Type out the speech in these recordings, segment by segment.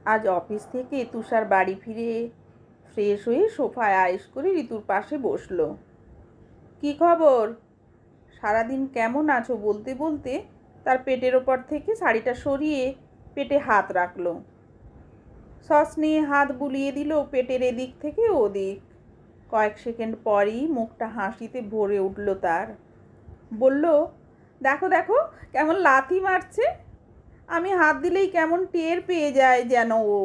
আজ অফিস থেকে তুষার বাড়ি ফিরে ফ্রেশ হয়ে সোফায় আয়েশ করে ঋতুর পাশে বসলো। কি খবর? সারাদিন কেমন আছো বলতে বলতে তার পেটের ওপর থেকে শাড়িটা সরিয়ে পেটে হাত রাখলো। সস নিয়ে হাত বুলিয়ে দিল পেটের এদিক থেকে ওদিক। কয়েক সেকেন্ড পরই মুখটা হাসিতে ভরে উঠল তার। বলল, দেখো দেখো কেমন লাথি মারছে। আমি হাত দিলেই কেমন টের পেয়ে যায় যেন ও,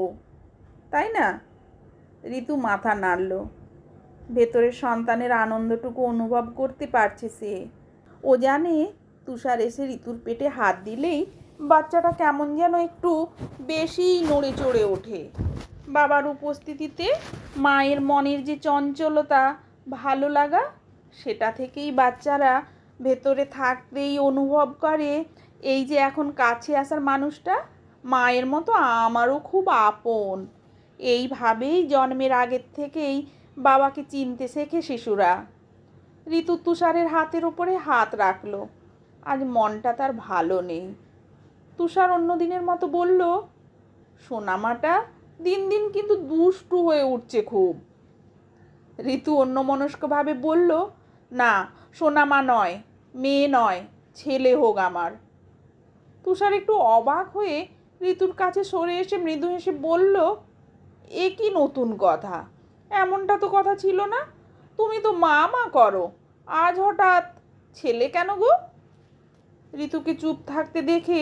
তাই না? ঋতু মাথা নাড়ল। ভেতরের সন্তানের আনন্দটুকু অনুভব করতে পারছে সে। ও জানে তুষার এসে ঋতুর পেটে হাত দিলেই বাচ্চাটা কেমন যেন একটু বেশিই নড়ে চড়ে ওঠে। বাবার উপস্থিতিতে মায়ের মনের যে চঞ্চলতা, ভালো লাগা, সেটা থেকেই বাচ্চারা ভেতরে থাকতেই অনুভব করে এই যে এখন কাছে আসার মানুষটা মায়ের মতো আমারও খুব আপন। এইভাবেই জন্মের আগের থেকেই বাবাকে চিনতে শেখে শিশুরা। ঋতু তুষারের হাতের ওপরে হাত রাখলো। আজ মনটা তার ভালো নেই। তুষার অন্য দিনের মতো বলল, সোনামাটা দিন দিন কিন্তু দুষ্টু হয়ে উঠছে খুব। ঋতু অন্যমনস্কভাবে বলল, না, সোনামা নয়, মেয়ে নয়, ছেলে হোক আমার। তুষার একটু অবাক হয়ে ঋতুর কাছে সরে এসে মৃদু হেসে বলল, এ কি নতুন কথা? এমনটা তো কথা ছিল না। তুমি তো মা মা করো, আজ হঠাৎ ছেলে কেন গো? ঋতুকে চুপ থাকতে দেখে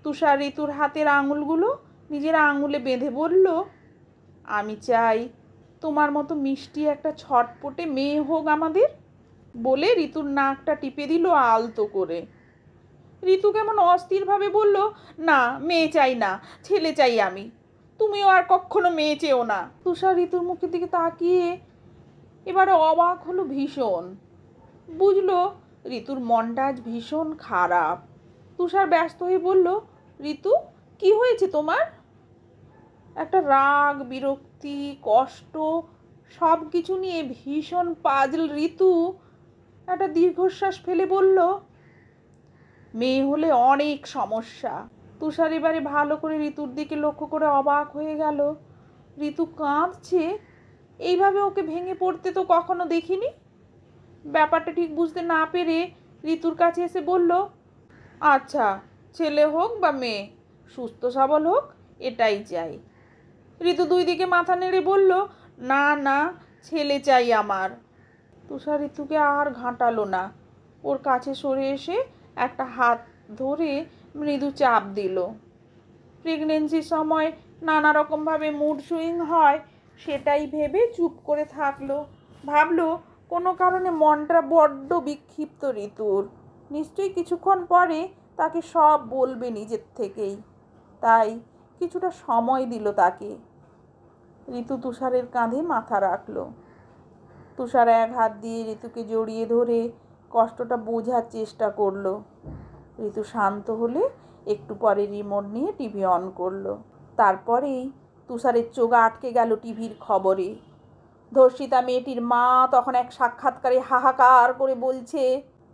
তুষার ঋতুর হাতের আঙুলগুলো নিজের আঙুলে বেঁধে বলল, আমি চাই তোমার মতো মিষ্টি একটা ছটপটে মেয়ে হোক আমাদের। বলে ঋতুর নাকটা টিপে দিল আলতো করে। ঋতু কেমন অস্থিরভাবে বলল, না, মেয়ে চাই না, ছেলে চাই আমি। তুমিও আর কখনো মেয়ে চেও না। তুষার ঋতুর মুখের দিকে তাকিয়ে এবারে অবাক হলো ভীষণ। বুঝলো ঋতুর মনটা আজ ভীষণ খারাপ। তুষার ব্যস্ত হয়ে বলল, ঋতু, কি হয়েছে তোমার? একটা রাগ, বিরক্তি, কষ্ট সব কিছু নিয়ে ভীষণ পাজল ঋতু একটা দীর্ঘশ্বাস ফেলে বলল, মেয়ে হলে অনেক সমস্যা। তুষার এবারে ভালো করে ঋতুর দিকে লক্ষ্য করে অবাক হয়ে গেল। ঋতু কাঁদছে, এইভাবে ওকে ভেঙে পড়তে তো কখনো দেখিনি। ব্যাপারটা ঠিক বুঝতে না পেরে ঋতুর কাছে এসে বলল, আচ্ছা, ছেলে হোক বা মেয়ে, সুস্থ সবল হোক, এটাই চাই। ঋতু দুই দিকে মাথা নেড়ে বলল, না না, ছেলে চাই আমার। তুষার ঋতুকে আর ঘাঁটালো না। ওর কাছে সরে এসে একটা হাত ধরে মৃদু চাপ দিল। প্রেগনেন্সির সময় নানা রকমভাবে মুড সুইং হয়, সেটাই ভেবে চুপ করে থাকলো। ভাবলো কোনো কারণে মনটা বড্ড বিক্ষিপ্ত ঋতুর, নিশ্চয়ই কিছুক্ষণ পরে তাকে সব বলবে নিজের থেকেই। তাই কিছুটা সময় দিল তাকে। ঋতু তুষারের কাঁধে মাথা রাখলো। তুষার এক হাত দিয়ে ঋতুকে জড়িয়ে ধরে কষ্টটা বোঝার চেষ্টা করলো। ঋতু শান্ত হলে একটু পরে রিমোট নিয়ে টিভি অন করলো। তারপরেই তুষারের চোখ আটকে গেল টিভির খবরে। ধর্ষিতা মেয়েটির মা তখন এক সাক্ষাৎকারে হাহাকার করে বলছে,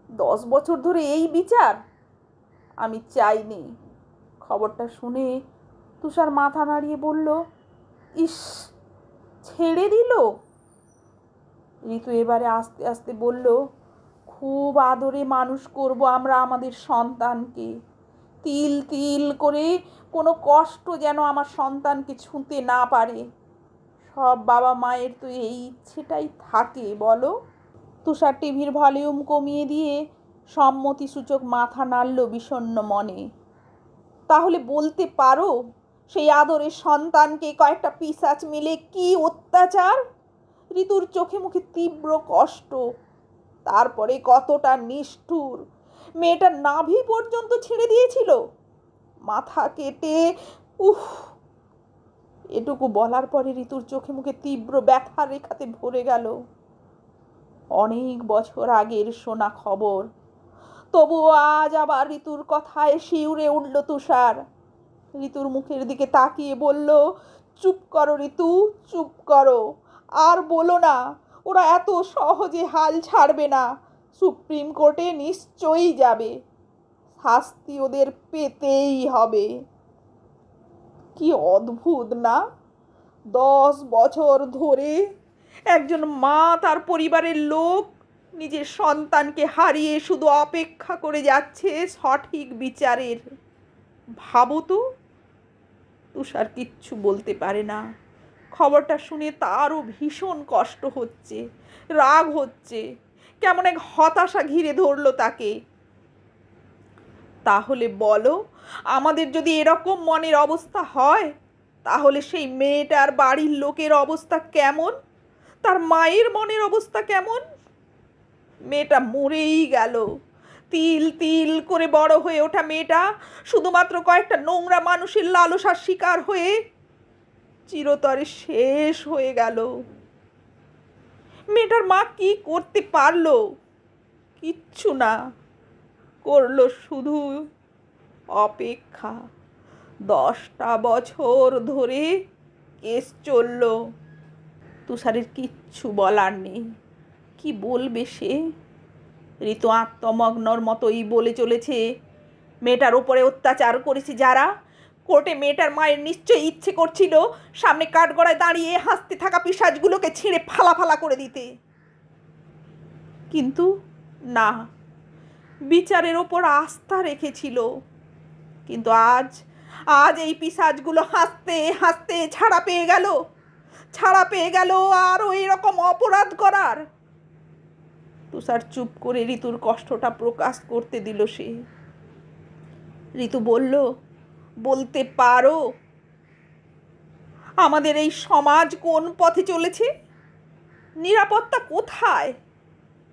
10 বছর ধরে এই বিচার আমি চাইনি। খবরটা শুনে তুষার মাথা নাড়িয়ে বলল, ইস, ছেড়ে দিল। ঋতু এবারে আস্তে আস্তে বলল, খুব আদরে মানুষ করব আমরা আমাদের সন্তানকে। তিল তিল করে কোনো কষ্ট যেন আমার সন্তানকে ছুঁতে না পারে। সব বাবা মায়ের তো এই ইচ্ছেটাই থাকে, বলো? তুষার টিভির ভলিউম কমিয়ে দিয়ে সম্মতিসূচক মাথা নাড়ল বিষণ্ণ মনে। তাহলে বলতে পারো সেই আদরের সন্তানকে কয়েকটা পিশাচ মিলে কি অত্যাচার? ঋতুর চোখে মুখে তীব্র কষ্ট, তারপরে কতটা নিষ্ঠুর। মেয়েটার নাভি পর্যন্ত ছিঁড়ে দিয়েছিল, মাথা কেটে। উফ! এটুকু বলার পরে ঋতুর চোখে মুখে তীব্র ব্যথা রেখাতে ভরে গেল। অনেক বছর আগের শোনা খবর, তবুও আজ আবার ঋতুর কথায় শিউরে উঠল তুষার। ঋতুর মুখের দিকে তাকিয়ে বলল, চুপ করো ঋতু, চুপ করো, আর বলো না। ওরা এত সহজে হাল ছাড়বে না, সুপ্রিম কোর্টে নিশ্চয়ই যাবে, শাস্তি ওদের পেতেই হবে। কি অদ্ভুত না, 10 বছর ধরে একজন মা তার পরিবারের লোক নিজের সন্তানকে হারিয়ে শুধু অপেক্ষা করে যাচ্ছে সঠিক বিচারের। ভাবো তো। তুষার কিচ্ছু বলতে পারে না। খবরটা শুনে তারও ভীষণ কষ্ট হচ্ছে, রাগ হচ্ছে, কেমন এক হতাশা ঘিরে ধরলো তাকে। তাহলে বলো, আমাদের যদি এরকম মনের অবস্থা হয়, তাহলে সেই মেয়েটার বাড়ির লোকের অবস্থা কেমন, তার মায়ের মনের অবস্থা কেমন? মেয়েটা মরেই গেল। তিল তিল করে বড় হয়ে ওঠা মেয়েটা শুধুমাত্র কয়েকটা নোংরা মানুষের লালসার শিকার হয়ে চিরতরে শেষ হয়ে গেল। মেয়েটার মা কি করতে পারলো? কিচ্ছু না, করলো শুধু অপেক্ষা। 10টা বছর ধরে কেস চলল। তুষারের কিচ্ছু বলার নেই। কি বলবে সে? ঋতু আত্মমগ্নর মতোই বলে চলেছে, মেয়েটার উপরে অত্যাচার করেছে যারা, কোর্টে মেয়েটার মায়ের নিশ্চয়ই ইচ্ছে করছিল সামনে কাঠগড়ায় দাঁড়িয়ে হাসতে থাকা পিশাচগুলোকে ছিঁড়ে ফালা ফালা করে দিতে। কিন্তু না, বিচারের ওপর আস্থা রেখেছিল। কিন্তু আজ আজ এই পিশাচগুলো হাসতে হাসতে ছাড়া পেয়ে গেল আরও এরকম অপরাধ করার। তুষার চুপ করে ঋতুর কষ্টটা প্রকাশ করতে দিল সে। ঋতু বলল, বলতে পারো আমাদের এই সমাজ কোন পথে চলেছে? নিরাপত্তা কোথায়?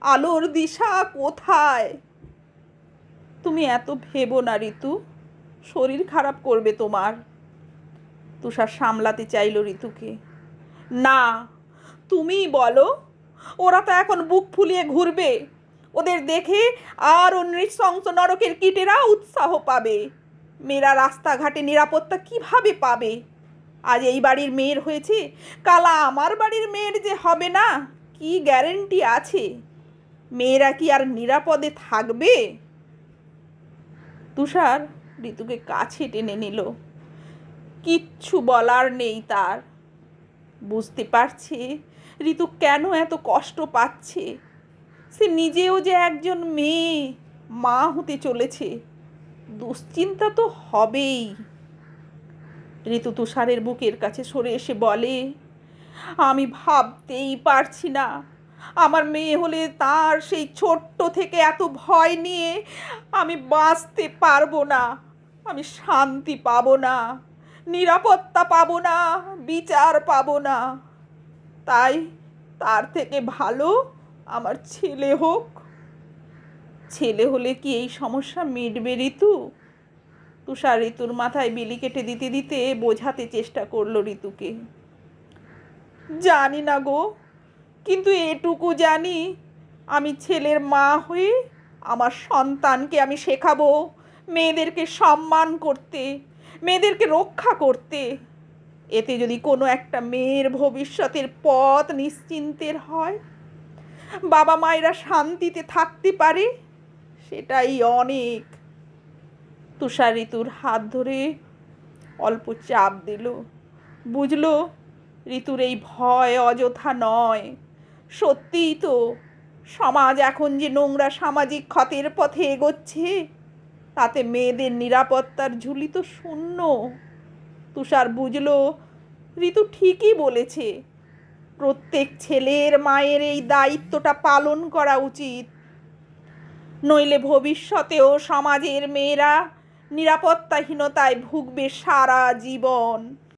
আলোর দিশা কোথায়? তুমি এত ভেবো না ঋতু, শরীর খারাপ করবে তোমার। তুষার সামলাতে চাইল ঋতুকে। না, তুমিই বলো। ওরা তো এখন বুক ফুলিয়ে ঘুরবে। ওদের দেখে আরও নৃশংস নরকের কীটেরা উৎসাহ পাবে। মেয়েরা রাস্তাঘাটে নিরাপত্তা কিভাবে পাবে? আজ এই বাড়ির মেয়ের হয়েছে, কাল আমার বাড়ির মেয়ের যে হবে না, কি গ্যারেন্টি আছে? মেয়েরা কি আর নিরাপদে থাকবে? তুষার ঋতুকে কাছে টেনে নিল। কিচ্ছু বলার নেই তার। বুঝতে পারছে ঋতু কেন এত কষ্ট পাচ্ছে। সে নিজেও যে একজন মেয়ে, মা হতে চলেছে, দুশ্চিন্তা তো হবেই। ঋতু তুষারের বুকের কাছে সরে এসে বলে, আমি ভাবতেই পারছি না আমার মেয়ে হলে তার সেই ছোট্ট থেকে এত ভয় নিয়ে আমি বাঁচতে পারবো না। আমি শান্তি পাবো না, নিরাপত্তা পাবো না, বিচার পাবো না। তাই তার থেকে ভালো আমার ছেলে হোক। ছেলে হলে কি এই সমস্যা মিটবে ঋতু? তুষার ঋতুর মাথায় বিলি কেটে দিতে দিতে বোঝাতে চেষ্টা করলো ঋতুকে। জানি না গো, কিন্তু এটুকু জানি, আমি ছেলের মা হয়ে আমার সন্তানকে আমি শেখাবো মেয়েদেরকে সম্মান করতে, মেয়েদেরকে রক্ষা করতে। এতে যদি কোনো একটা মেয়ের ভবিষ্যতের পথ নিশ্চিন্তের হয়, বাবা মায়েরা শান্তিতে থাকতে পারে, সেটাই অনেক। তুষার ঋতুর হাত ধরে অল্প চাপ দিল। বুঝলো ঋতুর এই ভয় অযথা নয়। সত্যিই তো, সমাজ এখন যে নোংরা সামাজিক ক্ষতের পথে এগোচ্ছে, তাতে মেয়েদের নিরাপত্তার ঝুলি তো শূন্য। তুষার বুঝলো ঋতু ঠিকই বলেছে। প্রত্যেক ছেলের মায়ের এই দায়িত্বটা পালন করা উচিত। নইলে ভবিষ্যতেও সমাজের মেয়েরা নিরাপত্তাহীনতায় ভুগবে সারা জীবন।